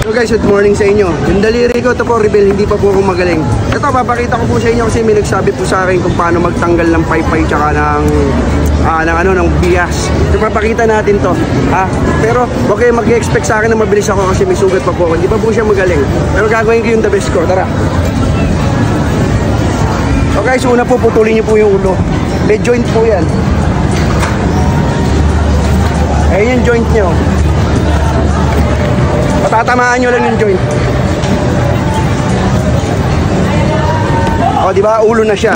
So guys, good morning sa inyo. Yung daliri ko, ito po, Rebel, hindi pa po ako magaling. Ito, papakita ko po sa inyo kasi may nagsabi po sa akin kung paano magtanggal ng paypay tsaka ng bias. So papakita natin to. Pero huwag kayo mag-expect sa akin na mabilis ako kasi may sugat pa po ako. Hindi pa po siya magaling. Pero gagawin ko yung the best ko. Tara. So guys, una po, putulin niyo po yung ulo. May joint po yan. Ayan yung joint nyo. Patatamaan nyo lang yung joint. O, diba? Ulo na siya.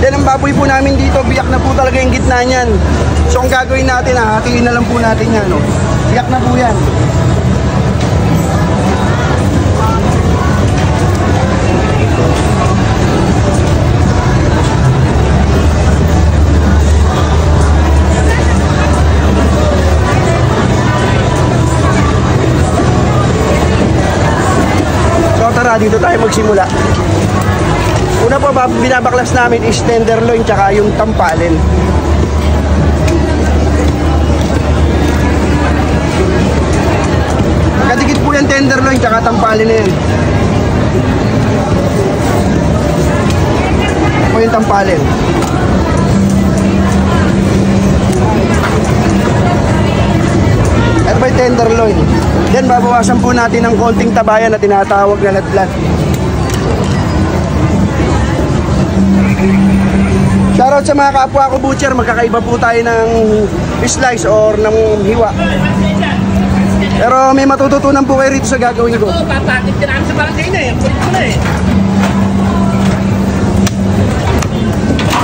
Then, ang baboy po namin dito, biyak na po talaga yung gitna niyan. So, ang gagawin natin, hatiin na lang po natin yan. No? Biyak na po yan. Dito tayo magsimula. Una po, binabaklas namin is tenderloin tsaka yung tampalin. Kadikit po yung tenderloin tsaka tampalin na yan. Po yung tampalin. Ito ba yung tenderloin? Then babawasan po natin ng konting tabayan na tinatawag na ladlad. Shoutout sa mga kapwa ko butcher, magkakaiba po tayo ng slice or ng hiwa. Pero may matututunan po kayo rito sa gagawin ko. Papakit ka namin sa barangay na eh. Kulit ko na eh.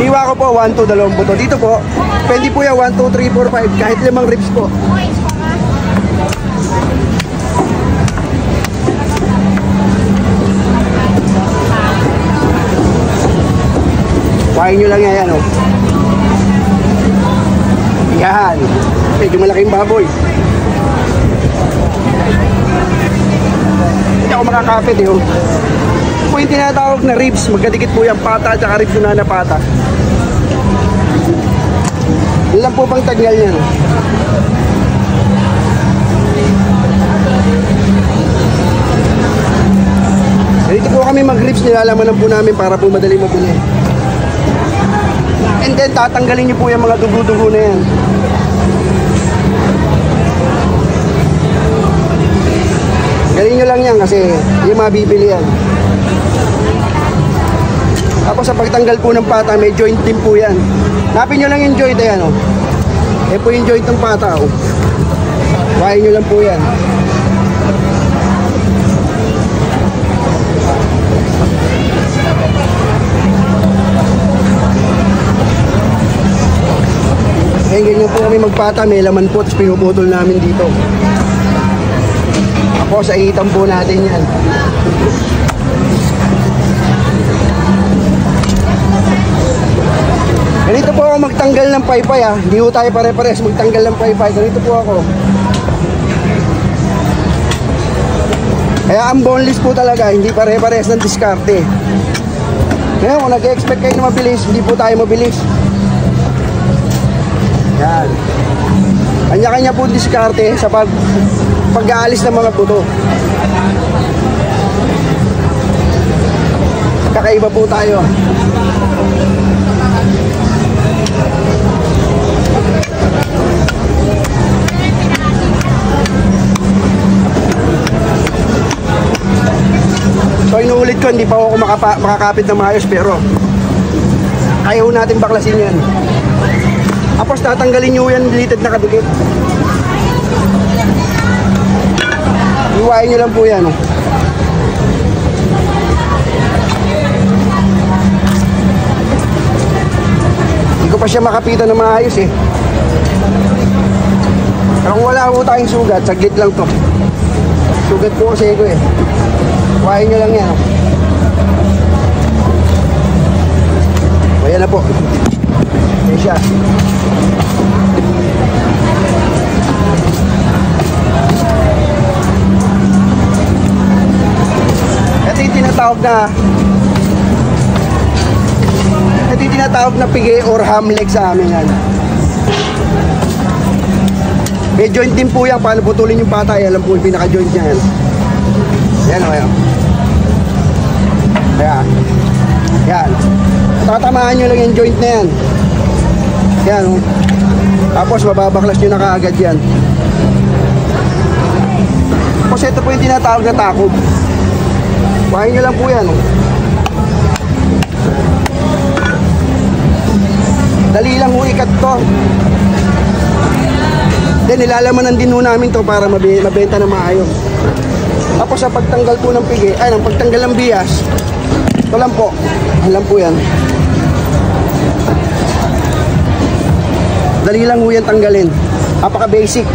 Hiwa ko po 1, 2, 2 buto. Dito po, pwede po yan 1, 2, 3, 4, 5, kahit 5 ribs po. Kuhain nyo lang yan, oh. Yan. Medyo malaking baboy. Hindi ako makakapit, eh, oh. Ito po yung tinatawag na ribs. Magkadikit po yung pata at saka ribs na pata. Yun lang po pang tagal yan. Dito po kami mag-ribs, nilalaman po namin para po madali mabili. And then tatanggalin niyo po yung mga dugo-dugo na yan. Galing nyo lang yan kasi hindi mabibili yan. Tapos sa pagtanggal po ng pata, may joint din po yan. Napin nyo lang yung joint, ayan o. Eh po yung joint ng pata o. Kuhain nyo lang po yan. Ngayon ganyan po kami magpata, may laman po, tapos pinuputol namin dito. Ako sa itan po natin yan. Ganito po ako magtanggal ng paypay ha. Hindi po tayo pare-pares magtanggal ng paypay. Ganito po ako. Kaya ang boneless po talaga, hindi pare-pares ng diskarte. Ngayon kung nag-expect kayo na mabilis, hindi po tayo mabilis. Yan. Kanya-kanya po diskarte sa pag-aalis ng mga buto. Kakaiba po tayo. So inuulit ko, hindi pa ako makakapit ng maayos pero ayaw natin baklasin yan. Tapos tatanggalin nyo yan deleted na kadikit. Iwain nyo lang po yan. Oh. Hindi ko pa siya makapitan na maayos eh. Pero kung wala po tayong sugat, saglit lang to. Sugat po kasi ko eh. Iwain nyo lang yan. Oh. Ayan na po. Ayan siya. Ito yung tinatawag na pigi or ham leg sa amin yan. May joint din po yan. Paano putulin yung pata? Alam po yung pinaka-joint niya yan. Yan o, yan. Ayan. Yan. Tatamaan nyo lang yung joint na yan. Yan o. Tapos mababaklas nyo na kaagad yan. Tapos ito po yung tinatawag na takob. Kuhain nyo lang po yan o. Dali lang ho ikat to. Then nilalamanan din ho namin to para mabenta na maayos. Tapos sa pagtanggal po ng pigi, ay ang pagtanggal ng bias, ito lang po. Alam po yan. Dali lang ho yan tanggalin. Napaka basic.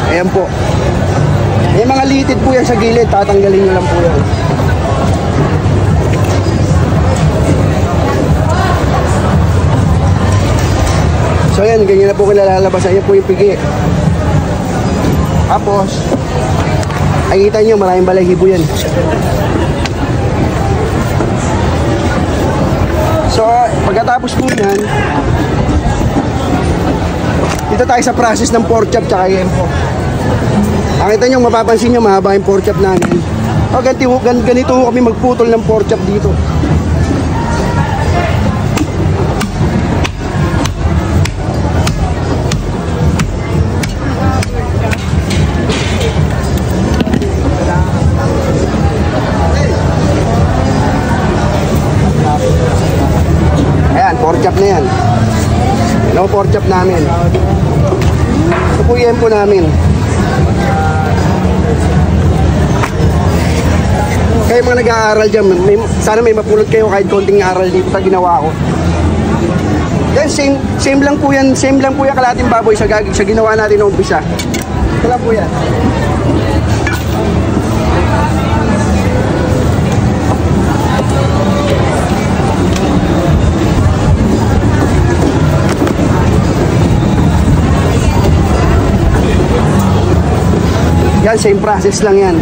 Ayan po. May mga litid po yan sa gilid, tatanggalin nyo lang po yan. So yan, ganyan na po kinalalabas. Ayan po yung pigi. Tapos, nakikita nyo, maraming balahibo yan. So, pagkatapos po yan, dito tayo sa process ng pork chop tsaka yempo. Nakita nyo, mapapansin nyo, mahaba yung pork chop namin. O, ganito kami magputol ng pork chop dito. Pork chop na yan. Ano pork chop namin? Ito po yan po namin. Kayo mga nag-aaral dyan, sana may mapulot kayo kahit konting aral dito sa ginawa ko. Then same lang po yan kalating baboy sa ginawa natin ng umpisa. Ito lang po yan. Yan, same process lang yan.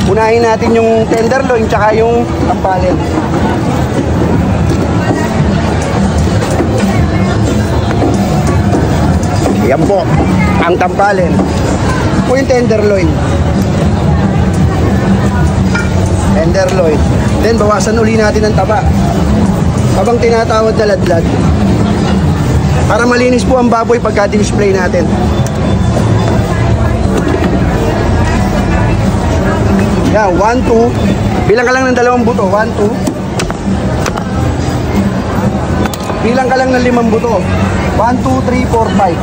Unahin natin yung tenderloin tsaka yung tampalin. Yan po, ang tampalin. Po yung tenderloin. Tenderloin. Then bawasan uli natin ang taba. Habang tinatawad na ladlad. Para malinis po ang baboy pagka display natin. Yan, 1, 2. Bilang ka lang ng 2 buto. 1, 2. Bilang ka lang ng 5 buto. 1, 2, 3, 4, 5.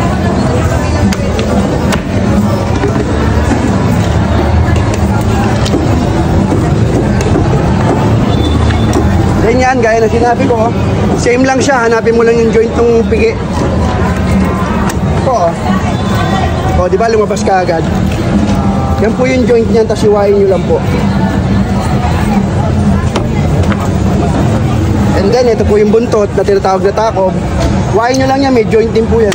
Ganyan, gaya na sinabi ko. Same lang siya. Hanapin mo lang yung joint ng pigi. Ito, o, di ba lumabas ka agad? Yan po yung joint niyan, tapos iwain nyo lang po. And then, ito po yung buntot na tinatawag na takob. Iwain nyo lang yan, may joint din po yan.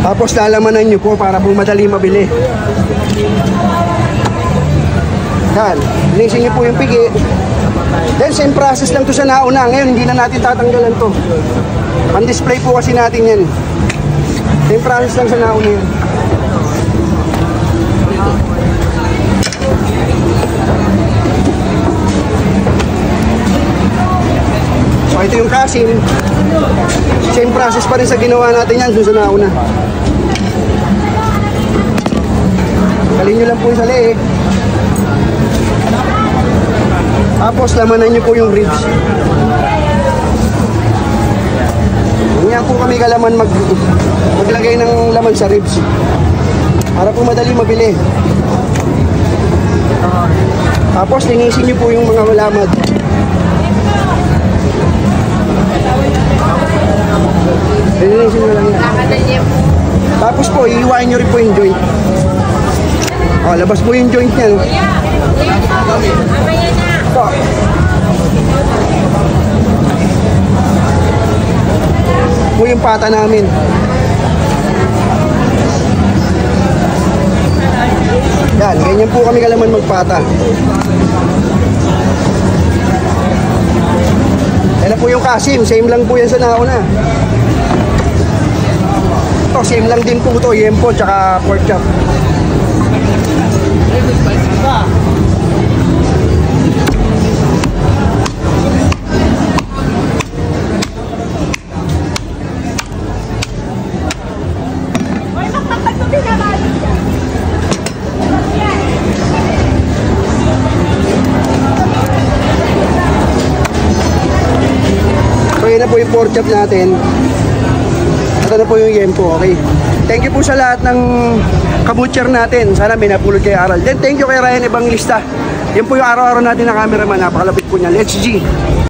Tapos lalamanan nyo po para po madali mabili. Yan, linisin nyo po yung pigi. Then same process lang to sa nauna. Ngayon hindi na natin tatanggalan to. Pan-display po kasi natin yan. Same process lang sa nauna yan. So ito yung kasim. Same process pa rin sa ginawa natin yan dun sa nauna. Kalin nyo lang po yung sa leeg. Tapos lamanan nyo po yung ribs. Ganyan po kami kalaman maglagay ng laman sa ribs. Para po madali mabili. Tapos linisin nyo po yung mga malamad. Linisin nyo lang yan. Tapos po, iiwain nyo rin po yung joint. O, labas po yung joint yan. Ito. Po yung pata namin. Yan, ganyan po kami kalaman magpata. Yan na po yung kasim. Same lang po yan sa nauna. Ito, same lang din po ito. Yempo, tsaka pork chop. So yun na po yung pork chop natin. Ito na po yung yempo, okay? Thank you po sa lahat ng kabutcher natin. Sana may napulot kay Aral. Then thank you kay Ryan Evangelista. Yan po yung araw-araw natin na cameraman. Napakalapit po niya. Let's G!